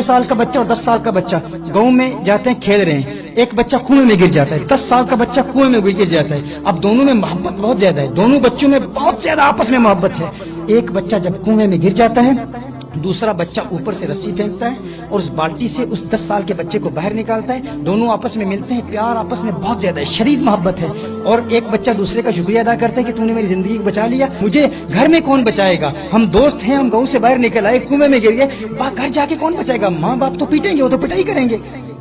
سال کا بچہ اور 10 سال کا بچہ گاؤں میں جاتے ہیں، کھیل رہے ہیں، ایک بچہ کنویں میں گر جاتا ہے، 10 سال کا بچہ کنویں میں گر جاتا ہے. اب دونوں میں محبت بہت زیادہ ہے، دونوں بچوں میں بہت زیادہ آپس میں محبت ہے. ایک بچہ جب کنویں میں گر جاتا ہے، دوسرا بچہ اوپر سے رسی پھینکتا ہے اور اس بالٹی سے اس 10 سال کے بچے کو باہر نکالتا ہے. دونوں آپس میں ملتے ہیں، پیار آپس میں بہت زیادہ ہے، شدید محبت ہے. اور ایک بچہ دوسرے کا شکریہ ادا کرتا ہے کہ تو نے میری زندگی بچا لیا، مجھے گھر میں کون بچائے گا، ہم دوست ہیں، ہم گاؤں سے باہر نکل آئے، کنویں میں گر گئے، گھر جا کے کون بچائے گا، ماں باپ تو پیٹیں گے، وہ تو پٹائی کریں گے،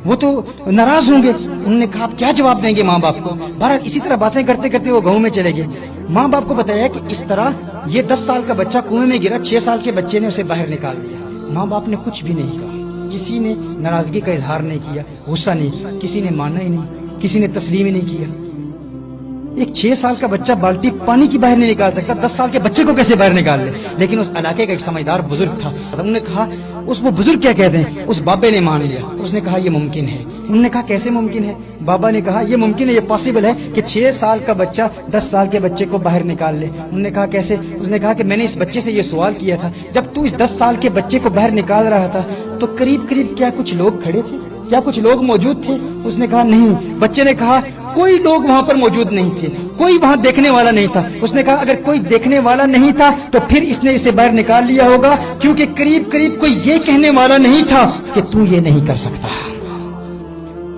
وہ تو ناراض ہوں گے. انہوں نے کہا آپ کیا جواب دیں گے ماں باپ کو. بہرحال اسی طرح باتیں کرتے کرتے وہ گاؤں میں چلے گئے. ماں باپ کو بتایا کہ اس طرح یہ 10 سال کا بچہ کنویں میں گرا، 6 سال کے بچے نے اسے باہر نکال دیا. ماں باپ نے کچھ بھی نہیں کہا، کسی نے ناراضگی کا اظہار نہیں کیا، غصہ نہیں کیا، کسی نے مانا ہی نہیں، کسی نے تسلیم ہی نہیں کیا. ایک 6 سال کا بچہ بالٹی پانی کی باہر نہیں نکال سکتا، 10 سال کے بچے کو کیسے باہر نکال لے. لیکن اس علاقے کا ایک سمجھدار بزرگ تھا، انہوں نے کہا اس وہ بزرگ کیا کہتے ہیں، اس بابے نے مان لیا. اس نے کہا یہ ممکن ہے. انہوں نے کہا کیسے ممکن ہے. بابا نے کہا یہ ممکن ہے، یہ پاسبل ہے کہ 6 سال کا بچہ 10 سال کے بچے کو باہر نکال لے. انہوں نے کہا کیسے. اس نے کہا کہ میں نے اس بچے سے یہ سوال کیا تھا، جب تو اس 10 سال کے بچے کو باہر نکال رہا تھا تو قریب قریب کیا کچھ لوگ کھڑے تھے، کیا کچھ لوگ موجود تھے. اس نے کہا نہیں. بچے نے کہا کوئی لوگ وہاں پر موجود نہیں تھے، کوئی وہاں دیکھنے والا نہیں تھا. اس نے کہا اگر کوئی دیکھنے والا نہیں تھا تو پھر اس نے اسے باہر نکال لیا ہوگا، کیونکہ قریب قریب کوئی یہ کہنے والا نہیں تھا کہ تو یہ نہیں کر سکتا.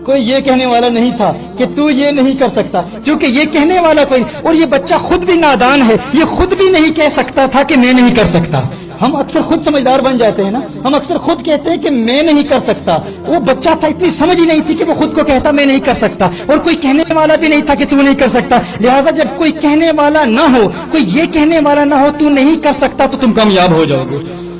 کوئی یہ کہنے والا نہیں تھا کہ تو یہ نہیں کر سکتا، کیونکہ یہ کہنے والا کوئی. اور یہ بچہ خود بھی نادان ہے، یہ خود بھی نہیں کہہ سکتا تھا کہ میں نہیں کر سکتا. ہم اکثر خود سمجھدار بن جاتے ہیں نا، ہم اکثر خود کہتے ہیں کہ میں نہیں کر سکتا. وہ بچہ تھا، اتنی سمجھ ہی نہیں تھی کہ وہ خود کو کہتا میں نہیں کر سکتا، اور کوئی کہنے والا بھی نہیں تھا کہ تو نہیں کر سکتا. لہٰذا جب کوئی کہنے والا نہ ہو، کوئی یہ کہنے والا نہ ہو تو نہیں کر سکتا، تو تم کامیاب ہو جاؤ گے.